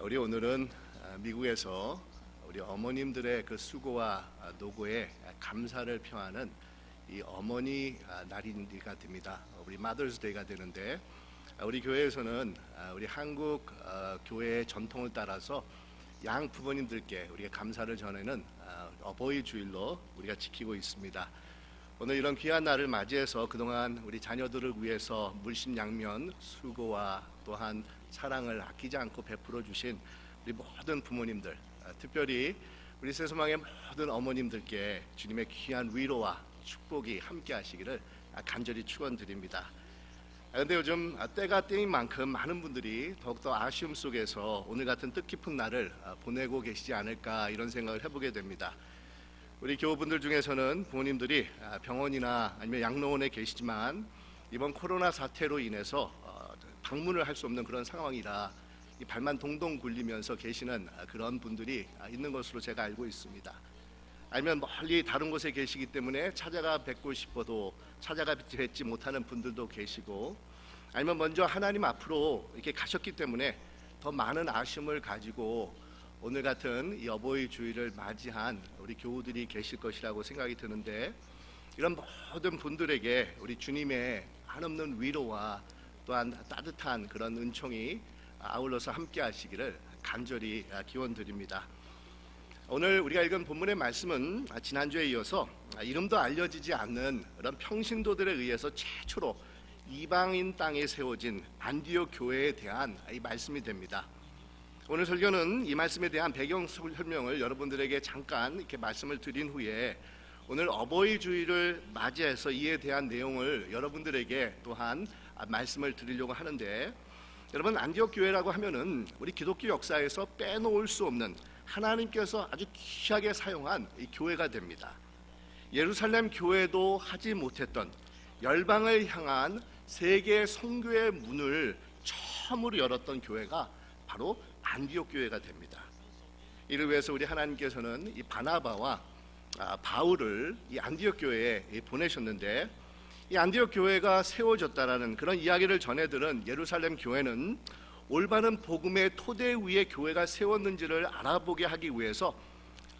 우리 오늘은 미국에서 우리 어머님들의 그 수고와 노고에 감사를 표하는 이 어머니 날인가 됩니다. 우리 마더스 데이가 되는데 우리 교회에서는 우리 한국 교회의 전통을 따라서 양 부모님들께 우리가 감사를 전하는 어버이 주일로 우리가 지키고 있습니다. 오늘 이런 귀한 날을 맞이해서 그동안 우리 자녀들을 위해서 물심양면 수고와 또한 사랑을 아끼지 않고 베풀어 주신 우리 모든 부모님들, 특별히 우리 새소망의 모든 어머님들께 주님의 귀한 위로와 축복이 함께 하시기를 간절히 축원드립니다. 그런데 요즘 때가 때인 만큼 많은 분들이 더욱더 아쉬움 속에서 오늘 같은 뜻깊은 날을 보내고 계시지 않을까 이런 생각을 해보게 됩니다. 우리 교우분들 중에서는 부모님들이 병원이나 아니면 양로원에 계시지만 이번 코로나 사태로 인해서 방문을 할 수 없는 그런 상황이라 이 발만 동동 굴리면서 계시는 그런 분들이 있는 것으로 제가 알고 있습니다. 아니면 멀리 다른 곳에 계시기 때문에 찾아가 뵙고 싶어도 찾아가 뵙지 못하는 분들도 계시고, 아니면 먼저 하나님 앞으로 이렇게 가셨기 때문에 더 많은 아쉬움을 가지고 오늘 같은 이 어버이 주일을 맞이한 우리 교우들이 계실 것이라고 생각이 드는데, 이런 모든 분들에게 우리 주님의 한없는 위로와 또한 따뜻한 그런 은총이 아울러서 함께 하시기를 간절히 기원드립니다. 오늘 우리가 읽은 본문의 말씀은 지난주에 이어서 이름도 알려지지 않는 그런 평신도들에 의해서 최초로 이방인 땅에 세워진 안디옥 교회에 대한 이 말씀이 됩니다. 오늘 설교는 이 말씀에 대한 배경 설명을 여러분들에게 잠깐 이렇게 말씀을 드린 후에 오늘 어버이 주일을 맞이해서 이에 대한 내용을 여러분들에게 또한 말씀을 드리려고 하는데, 여러분, 안디옥 교회라고 하면은 우리 기독교 역사에서 빼놓을 수 없는 하나님께서 아주 귀하게 사용한 이 교회가 됩니다. 예루살렘 교회도 하지 못했던 열방을 향한 세계 선교의 문을 처음으로 열었던 교회가 바로 안디옥 교회가 됩니다. 이를 위해서 우리 하나님께서는 이 바나바와 바울을 이 안디옥 교회에 보내셨는데, 이 안디옥 교회가 세워졌다라는 그런 이야기를 전해들은 예루살렘 교회는 올바른 복음의 토대 위에 교회가 세웠는지를 알아보게 하기 위해서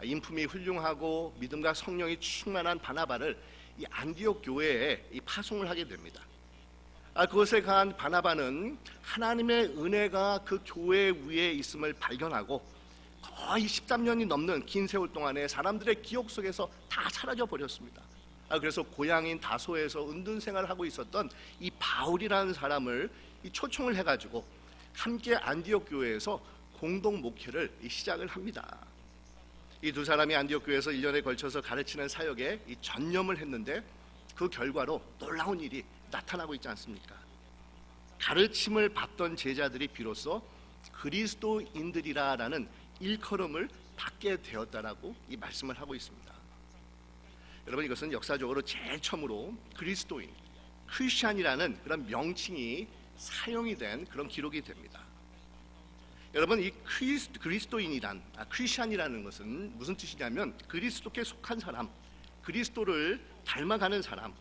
인품이 훌륭하고 믿음과 성령이 충만한 바나바를 이 안디옥 교회에 파송을 하게 됩니다. 그것에 간 바나바는 하나님의 은혜가 그 교회 위에 있음을 발견하고 거의 13년이 넘는 긴 세월 동안에 사람들의 기억 속에서 다 사라져 버렸습니다. 그래서 고향인 다소에서 은둔 생활을 하고 있었던 이 바울이라는 사람을 초청을 해가지고 함께 안디옥 교회에서 공동 목회를 시작을 합니다. 이 두 사람이 안디옥 교회에서 1년에 걸쳐서 가르치는 사역에 전념을 했는데, 그 결과로 놀라운 일이 나타나고 있지 않습니까? 가르침을 받던 제자들이 비로소 그리스도인들이라는 일컬음을 받게 되었다라고 이 말씀을 하고 있습니다. 여러분, 이것은 역사적으로 제일 처음으로 그리스도인, 크리스찬이라는 그런 명칭이 사용이 된 그런 기록이 됩니다. 여러분, 이 그리스도인이란 크리스찬이라는 것은 무슨 뜻이냐면 그리스도께 속한 사람, 그리스도를 닮아가는 사람,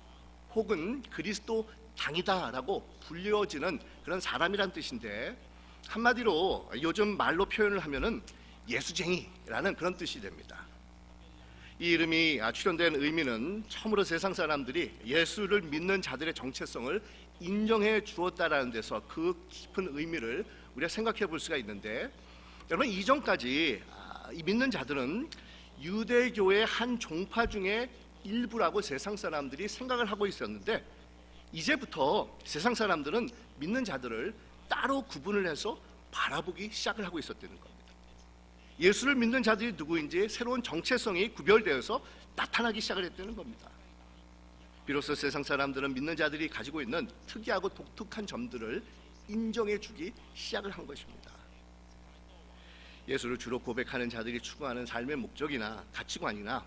혹은 그리스도 당이다라고 불려지는 그런 사람이란 뜻인데, 한마디로 요즘 말로 표현을 하면은 예수쟁이라는 그런 뜻이 됩니다. 이 이름이 출현된 의미는 처음으로 세상 사람들이 예수를 믿는 자들의 정체성을 인정해 주었다라는 데서 그 깊은 의미를 우리가 생각해 볼 수가 있는데, 여러분, 이전까지 이 믿는 자들은 유대교의 한 종파 중에 일부라고 세상 사람들이 생각을 하고 있었는데, 이제부터 세상 사람들은 믿는 자들을 따로 구분을 해서 바라보기 시작을 하고 있었다는 겁니다. 예수를 믿는 자들이 누구인지 새로운 정체성이 구별되어서 나타나기 시작을 했다는 겁니다. 비로소 세상 사람들은 믿는 자들이 가지고 있는 특이하고 독특한 점들을 인정해 주기 시작을 한 것입니다. 예수를 주로 고백하는 자들이 추구하는 삶의 목적이나 가치관이나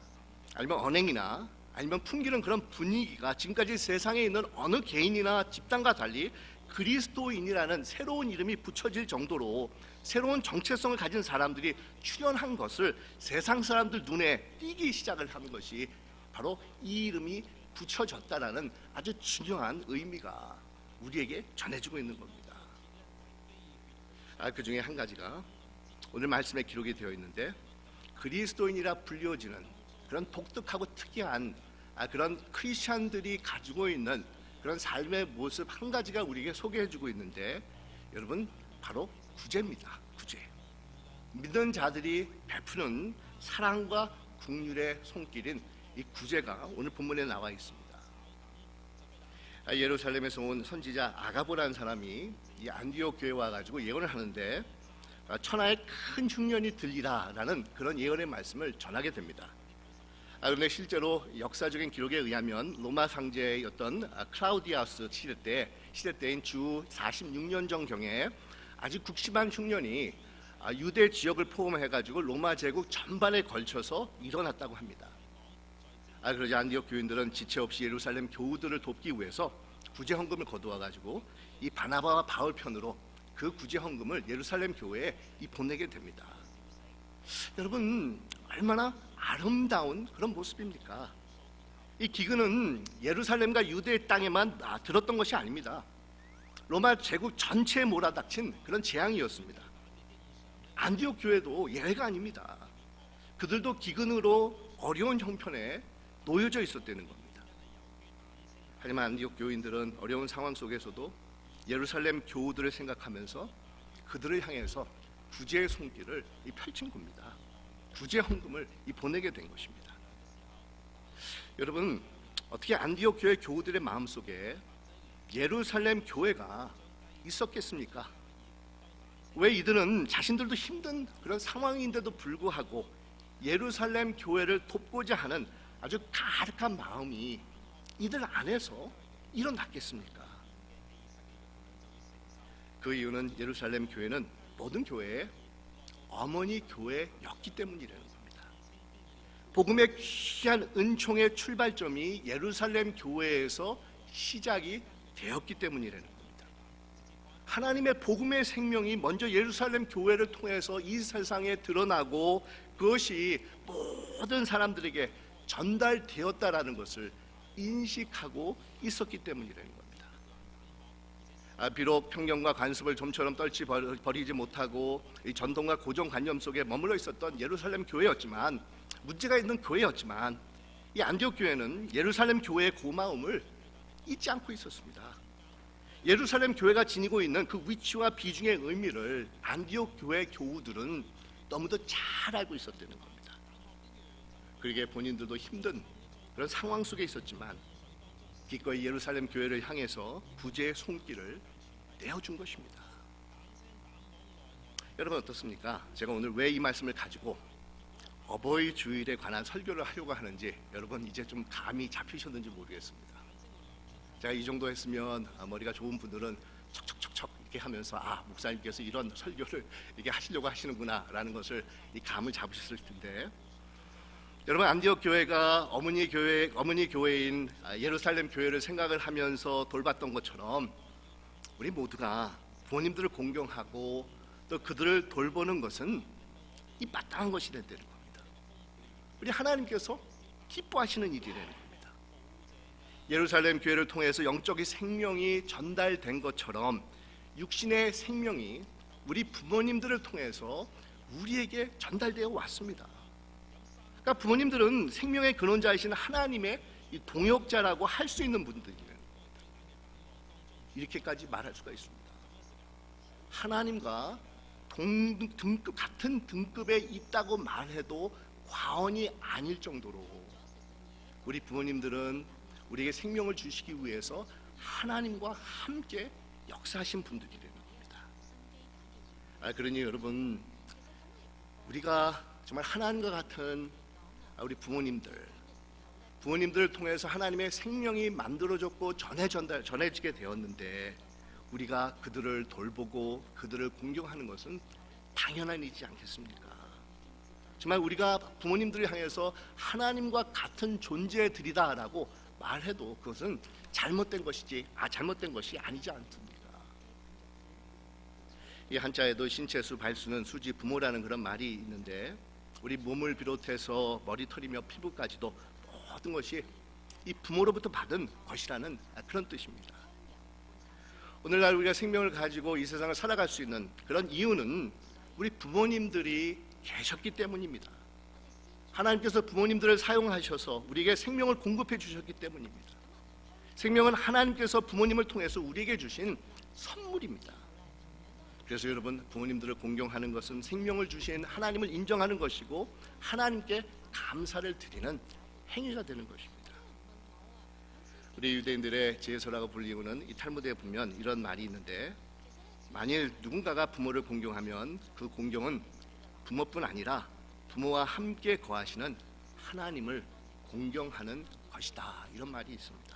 아니면 언행이나 아니면 풍기는 그런 분위기가 지금까지 세상에 있는 어느 개인이나 집단과 달리 그리스도인이라는 새로운 이름이 붙여질 정도로 새로운 정체성을 가진 사람들이 출현한 것을 세상 사람들 눈에 띄기 시작을 하는 것이 바로 이 이름이 붙여졌다라는 아주 중요한 의미가 우리에게 전해지고 있는 겁니다. 그 중에 한 가지가 오늘 말씀에 기록이 되어 있는데 그리스도인이라 불리워지는 그런 독특하고 특이한 그런 크리스천들이 가지고 있는 그런 삶의 모습 한 가지가 우리에게 소개해주고 있는데 여러분 바로 구제입니다. 구제. 믿는 자들이 베푸는 사랑과 긍휼의 손길인 이 구제가 오늘 본문에 나와 있습니다. 예루살렘에서 온 선지자 아가보라는 사람이 이 안디옥 교회에 와가지고 예언을 하는데 천하에 큰 흉년이 들리라라는 그런 예언의 말씀을 전하게 됩니다. 그런데 실제로 역사적인 기록에 의하면 로마 황제였던 클라우디아스 시대 때인 주 46년 전경에 아주 극심한 흉년이 유대 지역을 포함해가지고 로마 제국 전반에 걸쳐서 일어났다고 합니다. 그러자 안디옥 교인들은 지체 없이 예루살렘 교우들을 돕기 위해서 구제 헌금을 거두어가지고 이 바나바와 바울 편으로 그 구제 헌금을 예루살렘 교회에 보내게 됩니다. 여러분 얼마나 아름다운 그런 모습입니까? 이 기근은 예루살렘과 유대 땅에만 들었던 것이 아닙니다. 로마 제국 전체에 몰아닥친 그런 재앙이었습니다. 안디옥 교회도 예외가 아닙니다. 그들도 기근으로 어려운 형편에 놓여져 있었다는 겁니다. 하지만 안디옥 교인들은 어려운 상황 속에서도 예루살렘 교우들을 생각하면서 그들을 향해서 구제의 손길을 펼친 겁니다. 구제 헌금을 보내게 된 것입니다. 여러분 어떻게 안디옥 교회 교우들의 마음속에 예루살렘 교회가 있었겠습니까? 왜 이들은 자신들도 힘든 그런 상황인데도 불구하고 예루살렘 교회를 돕고자 하는 아주 가득한 마음이 이들 안에서 일어났겠습니까? 그 이유는 예루살렘 교회는 모든 교회의 어머니 교회였기 때문이라는 겁니다. 복음의 귀한 은총의 출발점이 예루살렘 교회에서 시작이 되었기 때문이라는 겁니다. 하나님의 복음의 생명이 먼저 예루살렘 교회를 통해서 이 세상에 드러나고 그것이 모든 사람들에게 전달되었다라는 것을 인식하고 있었기 때문이라는 겁니다. 비록 편견과 간섭을 좀처럼 떨치 버리지 못하고 이 전통과 고정관념 속에 머물러 있었던 예루살렘 교회였지만, 문제가 있는 교회였지만, 이 안디옥 교회는 예루살렘 교회의 고마움을 잊지 않고 있었습니다. 예루살렘 교회가 지니고 있는 그 위치와 비중의 의미를 안디옥 교회 교우들은 너무도 잘 알고 있었다는 겁니다. 그러기에 본인들도 힘든 그런 상황 속에 있었지만 기꺼이 예루살렘 교회를 향해서 구제의 손길을 떼어준 것입니다. 여러분 어떻습니까? 제가 오늘 왜 이 말씀을 가지고 어버이 주일에 관한 설교를 하려고 하는지 여러분 이제 좀 감이 잡히셨는지 모르겠습니다. 제가 이 정도 했으면 머리가 좋은 분들은 척척척척 이렇게 하면서 목사님께서 이런 설교를 이렇게 하시려고 하시는구나 라는 것을 이 감을 잡으셨을 텐데, 여러분 안디옥 교회가 어머니 교회인 예루살렘 교회를 생각을 하면서 돌봤던 것처럼 우리 모두가 부모님들을 공경하고 또 그들을 돌보는 것은 이 마땅한 것이 된다는 겁니다. 우리 하나님께서 기뻐하시는 일이라는 겁니다. 예루살렘 교회를 통해서 영적인 생명이 전달된 것처럼 육신의 생명이 우리 부모님들을 통해서 우리에게 전달되어 왔습니다. 그러니까 부모님들은 생명의 근원자이신 하나님의 동역자라고 할 수 있는 분들이에요. 이렇게까지 말할 수가 있습니다. 하나님과 같은 등급에 있다고 말해도 과언이 아닐 정도로 우리 부모님들은 우리에게 생명을 주시기 위해서 하나님과 함께 역사하신 분들이라는 겁니다. 그러니 여러분, 우리가 정말 하나님과 같은 우리 부모님들을 통해서 하나님의 생명이 만들어졌고 전해지게 되었는데, 우리가 그들을 돌보고 그들을 공경하는 것은 당연한 일이지 않겠습니까? 정말 우리가 부모님들을 향해서 하나님과 같은 존재들이다라고 말해도 그것은 잘못된 것이 아니지 않습니까? 이 한자에도 신체수, 발수는 수지, 부모라는 그런 말이 있는데, 우리 몸을 비롯해서 머리털이며 피부까지도 모든 것이 이 부모로부터 받은 것이라는 그런 뜻입니다. 오늘날 우리가 생명을 가지고 이 세상을 살아갈 수 있는 그런 이유는 우리 부모님들이 계셨기 때문입니다. 하나님께서 부모님들을 사용하셔서 우리에게 생명을 공급해 주셨기 때문입니다. 생명은 하나님께서 부모님을 통해서 우리에게 주신 선물입니다. 그래서 여러분, 부모님들을 공경하는 것은 생명을 주신 하나님을 인정하는 것이고 하나님께 감사를 드리는 행위가 되는 것입니다. 우리 유대인들의 제사라고 불리우는 이 탈무드에 보면 이런 말이 있는데, 만일 누군가가 부모를 공경하면 그 공경은 부모뿐 아니라 부모와 함께 거하시는 하나님을 공경하는 것이다, 이런 말이 있습니다.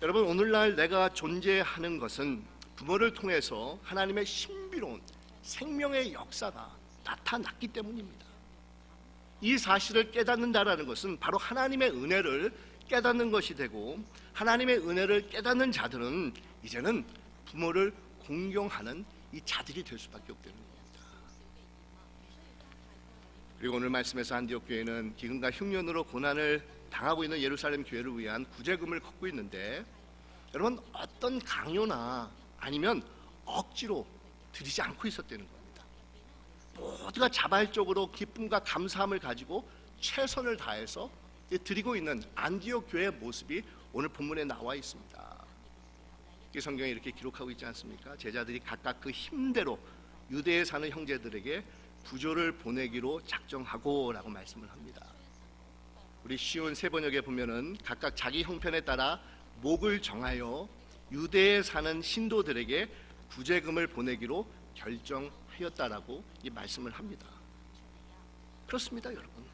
여러분, 오늘날 내가 존재하는 것은 부모를 통해서 하나님의 신비로운 생명의 역사가 나타났기 때문입니다. 이 사실을 깨닫는다라는 것은 바로 하나님의 은혜를 깨닫는 것이 되고, 하나님의 은혜를 깨닫는 자들은 이제는 부모를 공경하는 이 자들이 될 수밖에 없다는 겁니다. 그리고 오늘 말씀에서 안디옥 교회는 기근과 흉년으로 고난을 당하고 있는 예루살렘 교회를 위한 구제금을 걷고 있는데, 여러분, 어떤 강요나 아니면 억지로 드리지 않고 있었다는 겁니다. 모두가 자발적으로 기쁨과 감사함을 가지고 최선을 다해서 드리고 있는 안디옥 교회의 모습이 오늘 본문에 나와 있습니다. 이 성경에 이렇게 기록하고 있지 않습니까? 제자들이 각각 그 힘대로 유대에 사는 형제들에게 부조를 보내기로 작정하고 라고 말씀을 합니다. 우리 쉬운 세번역에 보면은 각각 자기 형편에 따라 목을 정하여 유대에 사는 신도들에게 구제금을 보내기로 결정하였다라고 이 말씀을 합니다. 그렇습니다, 여러분.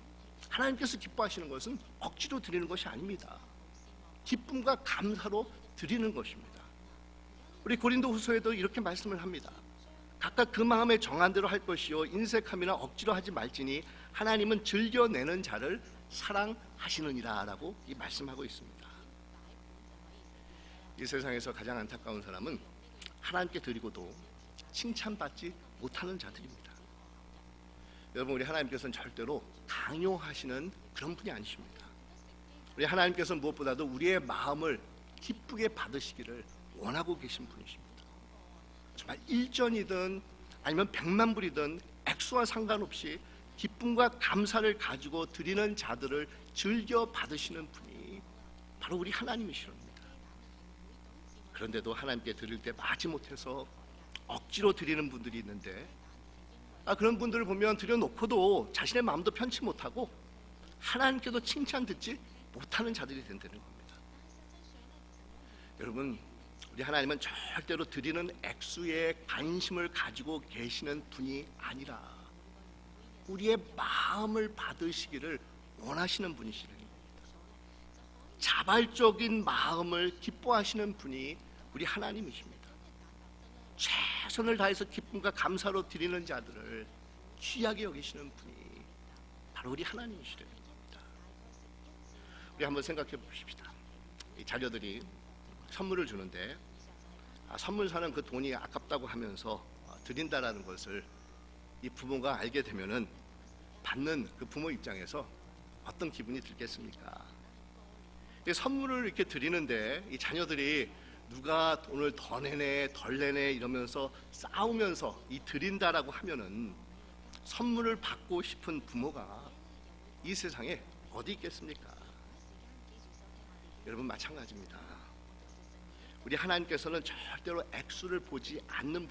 하나님께서 기뻐하시는 것은 억지로 드리는 것이 아닙니다. 기쁨과 감사로 드리는 것입니다. 우리 고린도후서에도 이렇게 말씀을 합니다. 각각 그 마음에 정한 대로 할 것이요 인색함이나 억지로 하지 말지니 하나님은 즐겨내는 자를 사랑하시느니라 라고 이 말씀하고 있습니다. 이 세상에서 가장 안타까운 사람은 하나님께 드리고도 칭찬받지 못하는 자들입니다. 여러분, 우리 하나님께서는 절대로 강요하시는 그런 분이 아니십니다. 우리 하나님께서는 무엇보다도 우리의 마음을 기쁘게 받으시기를 원하고 계신 분이십니다. 정말 일전이든 아니면 100만 불이든 액수와 상관없이 기쁨과 감사를 가지고 드리는 자들을 즐겨 받으시는 분이 바로 우리 하나님이십니다. 그런데도 하나님께 드릴 때 마지못해서 억지로 드리는 분들이 있는데, 그런 분들을 보면 드려놓고도 자신의 마음도 편치 못하고 하나님께도 칭찬 듣지 못하는 자들이 된다는 겁니다. 여러분, 우리 하나님은 절대로 드리는 액수에 관심을 가지고 계시는 분이 아니라 우리의 마음을 받으시기를 원하시는 분이시라는 겁니다. 자발적인 마음을 기뻐하시는 분이 우리 하나님이십니다. 최선을 다해서 기쁨과 감사로 드리는 자들을 귀하게 여기시는 분이 바로 우리 하나님이시라는 겁니다. 우리 한번 생각해 보십시다. 이 자녀들이 선물을 주는데 선물 사는 그 돈이 아깝다고 하면서 드린다라는 것을 이 부모가 알게 되면은 받는 그 부모 입장에서 어떤 기분이 들겠습니까? 선물을 이렇게 드리는데 이 자녀들이 누가 돈을 더 내네 덜 내네 이러면서 싸우면서 이 드린다라고 하면은 선물을 받고 싶은 부모가 이 세상에 어디 있겠습니까? 여러분, 마찬가지입니다. 우리 하나님께서는 절대로 액수를 보지 않는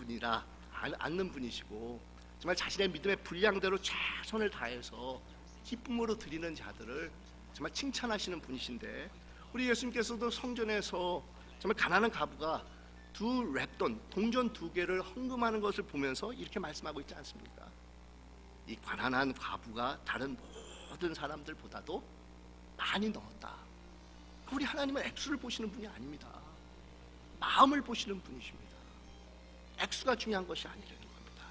분이시고 정말 자신의 믿음의 분량대로 최선을 다해서 기쁨으로 드리는 자들을 정말 칭찬하시는 분이신데, 우리 예수님께서도 성전에서 정말 가난한 과부가 두 랩돈, 동전 2개를 헌금하는 것을 보면서 이렇게 말씀하고 있지 않습니까? 이 가난한 과부가 다른 모든 사람들보다도 많이 넣었다. 우리 하나님은 액수를 보시는 분이 아닙니다. 마음을 보시는 분이십니다. 액수가 중요한 것이 아니라는 겁니다.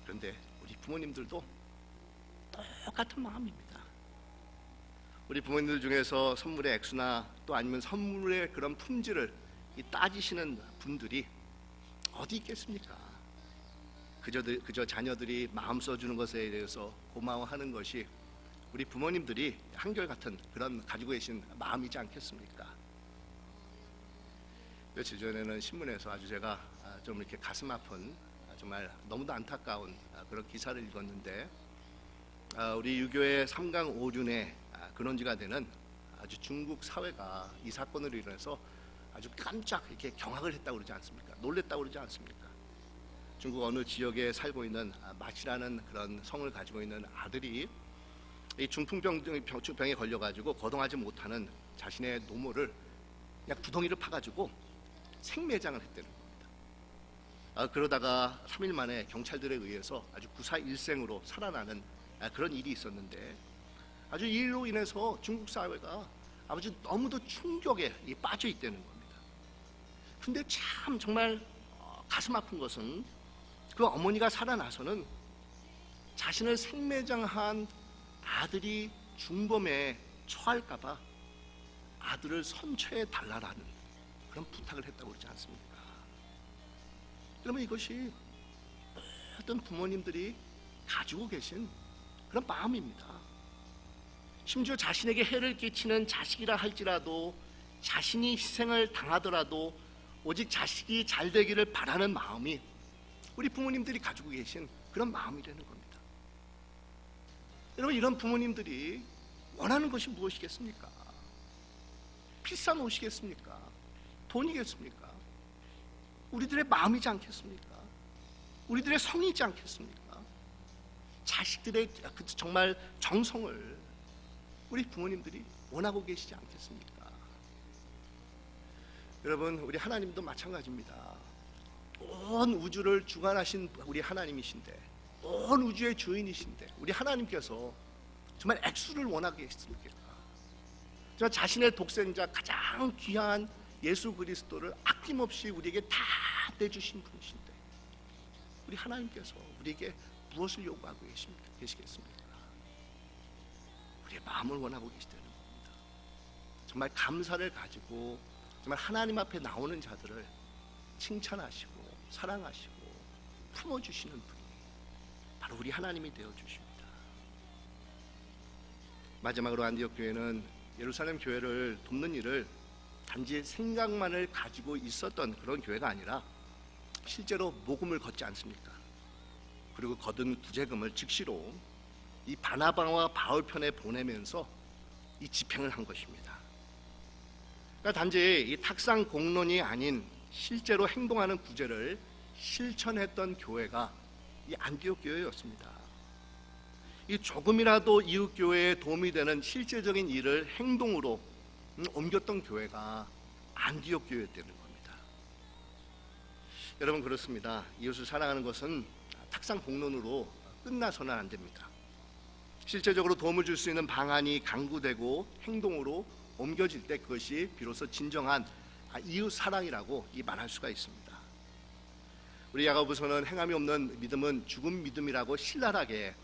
그런데 우리 부모님들도 똑같은 마음입니다. 우리 부모님들 중에서 선물의 액수나 또 아니면 선물의 그런 품질을 따지시는 분들이 어디 있겠습니까? 그저 자녀들이 마음 써주는 것에 대해서 고마워하는 것이 우리 부모님들이 한결같은 그런 가지고 계신 마음이지 않겠습니까? 며칠 전에는 신문에서 아주 제가 좀 이렇게 가슴 아픈 정말 너무도 안타까운 그런 기사를 읽었는데 우리 유교의 3강 5륜의 근원지가 되는 아주 중국 사회가 이 사건으로 인해서 아주 깜짝 이렇게 경악을 했다고 그러지 않습니까? 놀랬다고 그러지 않습니까? 중국 어느 지역에 살고 있는 마시라는 그런 성을 가지고 있는 아들이 이 중풍병에 걸려가지고 거동하지 못하는 자신의 노모를 그냥 구덩이를 파가지고 생매장을 했다는 겁니다. 그러다가 3일 만에 경찰들에 의해서 아주 구사일생으로 살아나는 그런 일이 있었는데 아주 이 일로 인해서 중국 사회가 아주 너무도 충격에 빠져 있다는 겁니다. 근데 참 정말 가슴 아픈 것은 그 어머니가 살아나서는 자신을 생매장한 아들이 중범에 처할까봐 아들을 선처해 달라라는 그런 부탁을 했다고 그러지 않습니까? 그러면 이것이 모든 부모님들이 가지고 계신 그런 마음입니다. 심지어 자신에게 해를 끼치는 자식이라 할지라도 자신이 희생을 당하더라도 오직 자식이 잘 되기를 바라는 마음이 우리 부모님들이 가지고 계신 그런 마음이라는 겁니다. 여러분, 이런 부모님들이 원하는 것이 무엇이겠습니까? 비싼 옷이겠습니까? 돈이겠습니까? 우리들의 마음이지 않겠습니까? 우리들의 성이지 않겠습니까? 자식들의 정말 정성을 우리 부모님들이 원하고 계시지 않겠습니까? 여러분, 우리 하나님도 마찬가지입니다. 온 우주를 주관하신 우리 하나님이신데, 온 우주의 주인이신데 우리 하나님께서 정말 액수를 원하고 계십니까? 정말 자신의 독생자 가장 귀한 예수 그리스도를 아낌없이 우리에게 다 내주신 분이신데 우리 하나님께서 우리에게 무엇을 요구하고 계시겠습니까? 우리의 마음을 원하고 계시다는 겁니다. 정말 감사를 가지고 정말 하나님 앞에 나오는 자들을 칭찬하시고 사랑하시고 품어주시는 분이 바로 우리 하나님이 되어주십니다. 마지막으로 안디옥 교회는 예루살렘 교회를 돕는 일을 단지 생각만을 가지고 있었던 그런 교회가 아니라 실제로 모금을 걷지 않습니까? 그리고 거둔 구제금을 즉시로 이 바나바와 바울 편에 보내면서 이 집행을 한 것입니다. 그러니까 단지 이 탁상 공론이 아닌 실제로 행동하는 구제를 실천했던 교회가 이 안디옥 교회였습니다. 이 조금이라도 이웃 교회에 도움이 되는 실제적인 일을 행동으로 옮겼던 교회가 안디옥 교회였다는 겁니다. 여러분, 그렇습니다. 이웃을 사랑하는 것은 탁상 공론으로 끝나서는 안 됩니다. 실제적으로 도움을 줄 수 있는 방안이 강구되고 행동으로 옮겨질 때 그것이 비로소 진정한 이웃 사랑이라고 말할 수가 있습니다. 우리 야고보서는 행함이 없는 믿음은 죽은 믿음이라고 신랄하게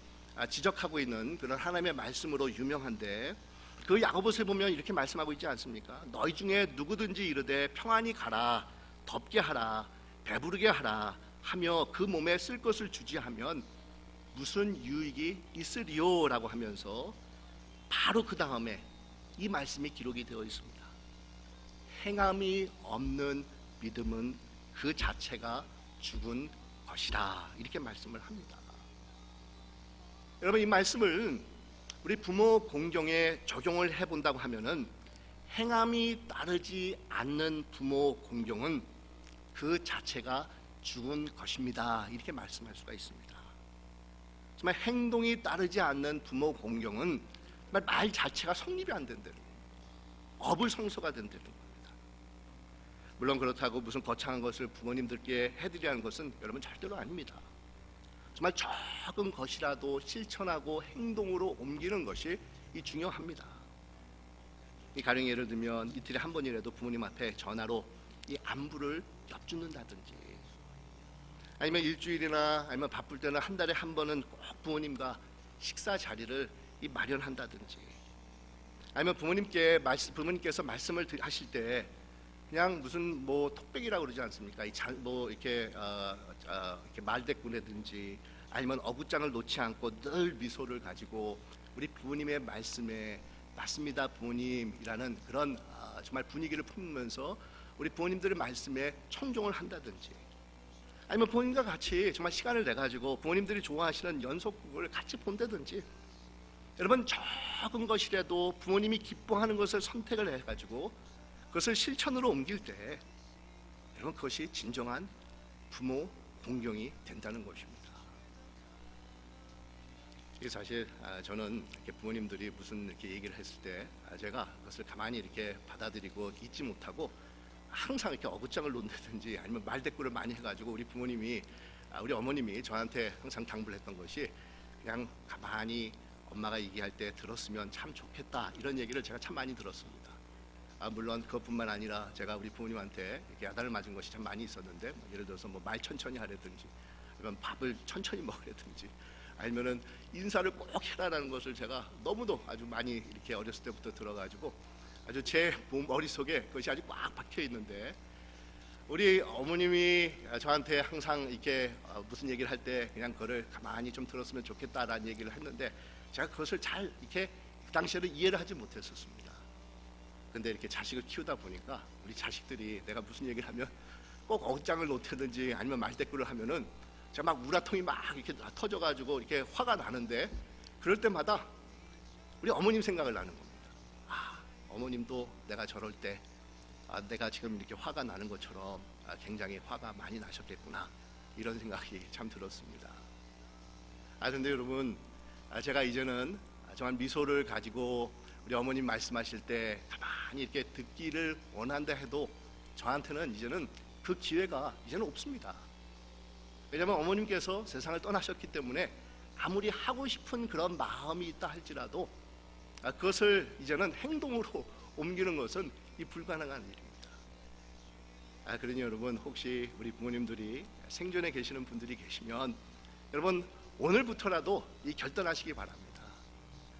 지적하고 있는 그런 하나님의 말씀으로 유명한데, 그 야고보서에 보면 이렇게 말씀하고 있지 않습니까? 너희 중에 누구든지 이르되 평안히 가라, 덥게 하라, 배부르게 하라 하며 그 몸에 쓸 것을 주지 하면 무슨 유익이 있으리요? 라고 하면서 바로 그 다음에 이 말씀이 기록이 되어 있습니다. 행함이 없는 믿음은 그 자체가 죽은 것이라, 이렇게 말씀을 합니다. 여러분, 이 말씀을 우리 부모 공경에 적용을 해본다고 하면은 행함이 따르지 않는 부모 공경은 그 자체가 죽은 것입니다, 이렇게 말씀할 수가 있습니다. 정말 행동이 따르지 않는 부모 공경은 정말 말 자체가 성립이 안 된다는 겁니다. 어불성설가 된다는 겁니다. 물론 그렇다고 무슨 거창한 것을 부모님들께 해드려야 하는 것은 여러분 절대로 아닙니다. 정말 적은 것이라도 실천하고 행동으로 옮기는 것이 중요합니다. 가령 예를 들면 이틀에 한 번이라도 부모님 앞에 전화로 이 안부를 엿듣는다든지, 아니면 일주일이나 아니면 바쁠 때는 한 달에 한 번은 꼭 부모님과 식사 자리를 마련한다든지, 아니면 부모님께서 말씀을 하실 때 그냥 무슨 톡백이라고 그러지 않습니까? 이렇게 말대꾸라든지 아니면 어구장을 놓지 않고 늘 미소를 가지고 우리 부모님의 말씀에 맞습니다 부모님이라는 그런 정말 분위기를 품으면서 우리 부모님들의 말씀에 청종을 한다든지, 아니면 부모님과 같이 정말 시간을 내 가지고 부모님들이 좋아하시는 연속극을 같이 본다든지, 여러분 적은 것이라도 부모님이 기뻐하는 것을 선택을 해 가지고 그것을 실천으로 옮길 때 여러분 그것이 진정한 부모 공경이 된다는 것입니다. 이게 사실 저는 이렇게 부모님들이 무슨 이렇게 얘기를 했을 때 제가 그것을 가만히 이렇게 받아들이고 잊지 못하고 항상 이렇게 어긋장을 놓는다든지 아니면 말대꾸를 많이 해가지고 우리 부모님이 우리 어머님이 저한테 항상 당부를 했던 것이 그냥 가만히 엄마가 얘기할 때 들었으면 참 좋겠다, 이런 얘기를 제가 참 많이 들었습니다. 물론 그것뿐만 아니라 제가 우리 부모님한테 이렇게 야단을 맞은 것이 참 많이 있었는데, 예를 들어서 뭐 말 천천히 하라든지 아니면 밥을 천천히 먹으라든지 아니면은 인사를 꼭 해라라는 것을 제가 너무도 아주 많이 이렇게 어렸을 때부터 들어가지고 아주 제 머릿속에 그것이 아주 꽉 박혀 있는데, 우리 어머님이 저한테 항상 이렇게 무슨 얘기를 할 때 그냥 그거를 가만히 좀 들었으면 좋겠다라는 얘기를 했는데 제가 그것을 잘 이렇게 그 당시에는 이해를 하지 못했었습니다. 근데 이렇게 자식을 키우다 보니까 우리 자식들이 내가 무슨 얘기를 하면 꼭 억장을 놓다든지 아니면 말대꾸를 하면은 제가 막 우라통이 막 이렇게 터져가지고 이렇게 화가 나는데, 그럴 때마다 우리 어머님 생각을 나는 겁니다. 어머님도 내가 저럴 때 내가 지금 이렇게 화가 나는 것처럼 굉장히 화가 많이 나셨겠구나, 이런 생각이 참 들었습니다. 근데 여러분 제가 이제는 정말 미소를 가지고 우리 어머님 말씀하실 때 가만히 이렇게 듣기를 원한다 해도 저한테는 이제는 그 기회가 이제는 없습니다. 왜냐하면 어머님께서 세상을 떠나셨기 때문에 아무리 하고 싶은 그런 마음이 있다 할지라도 그것을 이제는 행동으로 옮기는 것은 이 불가능한 일입니다. 그러니 여러분 혹시 우리 부모님들이 생전에 계시는 분들이 계시면 여러분 오늘부터라도 이 결단하시기 바랍니다.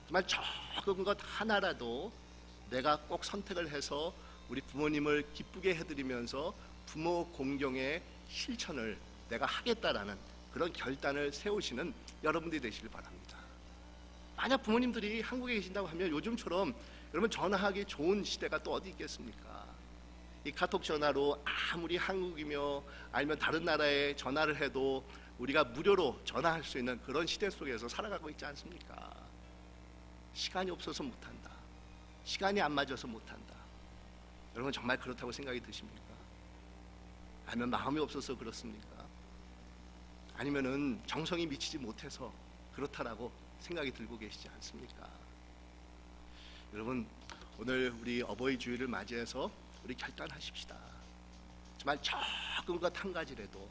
정말 적은 것 하나라도 내가 꼭 선택을 해서 우리 부모님을 기쁘게 해드리면서 부모 공경의 실천을 내가 하겠다라는 그런 결단을 세우시는 여러분들이 되시길 바랍니다. 만약 부모님들이 한국에 계신다고 하면 요즘처럼 여러분 전화하기 좋은 시대가 또 어디 있겠습니까? 이 카톡 전화로 아무리 한국이며 아니면 다른 나라에 전화를 해도 우리가 무료로 전화할 수 있는 그런 시대 속에서 살아가고 있지 않습니까? 시간이 없어서 못한다, 시간이 안 맞아서 못한다, 여러분 정말 그렇다고 생각이 드십니까? 아니면 마음이 없어서 그렇습니까? 아니면은 정성이 미치지 못해서 그렇다라고 생각이 들고 계시지 않습니까? 여러분 오늘 우리 어버이 주일을 맞이해서 우리 결단하십시다. 정말 적은 것 한 가지라도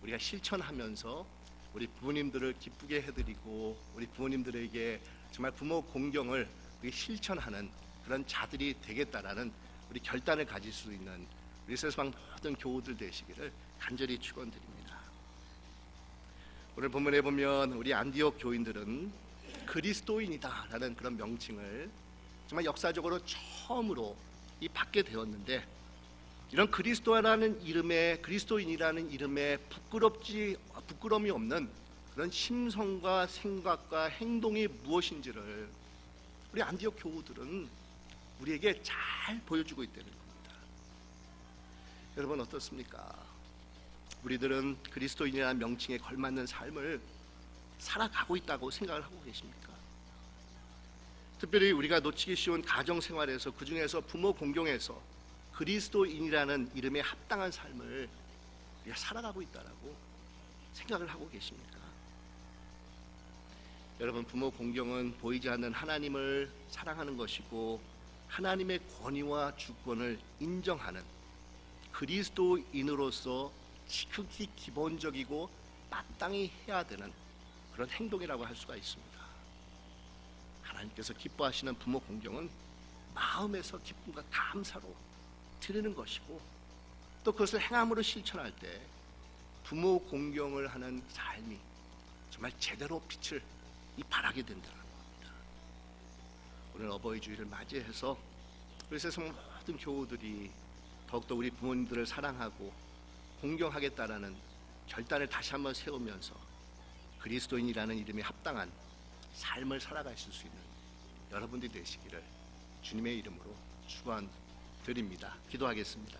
우리가 실천하면서 우리 부모님들을 기쁘게 해드리고 우리 부모님들에게 정말 부모 공경을 실천하는 그런 자들이 되겠다라는 우리 결단을 가질 수 있는 우리 세상 모든 교우들 되시기를 간절히 축원드립니다. 오늘 본문에 보면 우리 안디옥 교인들은 그리스도인이다라는 그런 명칭을 정말 역사적으로 처음으로 받게 되었는데, 이런 그리스도라는 이름에, 그리스도인이라는 이름에 부끄러움이 없는 그런 심성과 생각과 행동이 무엇인지를 우리 안디옥 교우들은 우리에게 잘 보여주고 있다는 겁니다. 여러분 어떻습니까? 우리들은 그리스도인이라는 명칭에 걸맞는 삶을 살아가고 있다고 생각을 하고 계십니까? 특별히 우리가 놓치기 쉬운 가정생활에서, 그 중에서 부모 공경에서 그리스도인이라는 이름에 합당한 삶을 우리가 살아가고 있다라고 생각을 하고 계십니까? 여러분 부모 공경은 보이지 않는 하나님을 사랑하는 것이고 하나님의 권위와 주권을 인정하는 그리스도인으로서 지극히 기본적이고 마땅히 해야 되는 그런 행동이라고 할 수가 있습니다. 하나님께서 기뻐하시는 부모 공경은 마음에서 기쁨과 감사로 드리는 것이고, 또 그것을 행함으로 실천할 때 부모 공경을 하는 삶이 정말 제대로 빛을 발하게 된다는 겁니다. 오늘 어버이 주일을 맞이해서 우리 세상 모든 교우들이 더욱더 우리 부모님들을 사랑하고 공경하겠다라는 결단을 다시 한번 세우면서 그리스도인이라는 이름에 합당한 삶을 살아가실 수 있는 여러분들이 되시기를 주님의 이름으로 축원드립니다. 기도하겠습니다.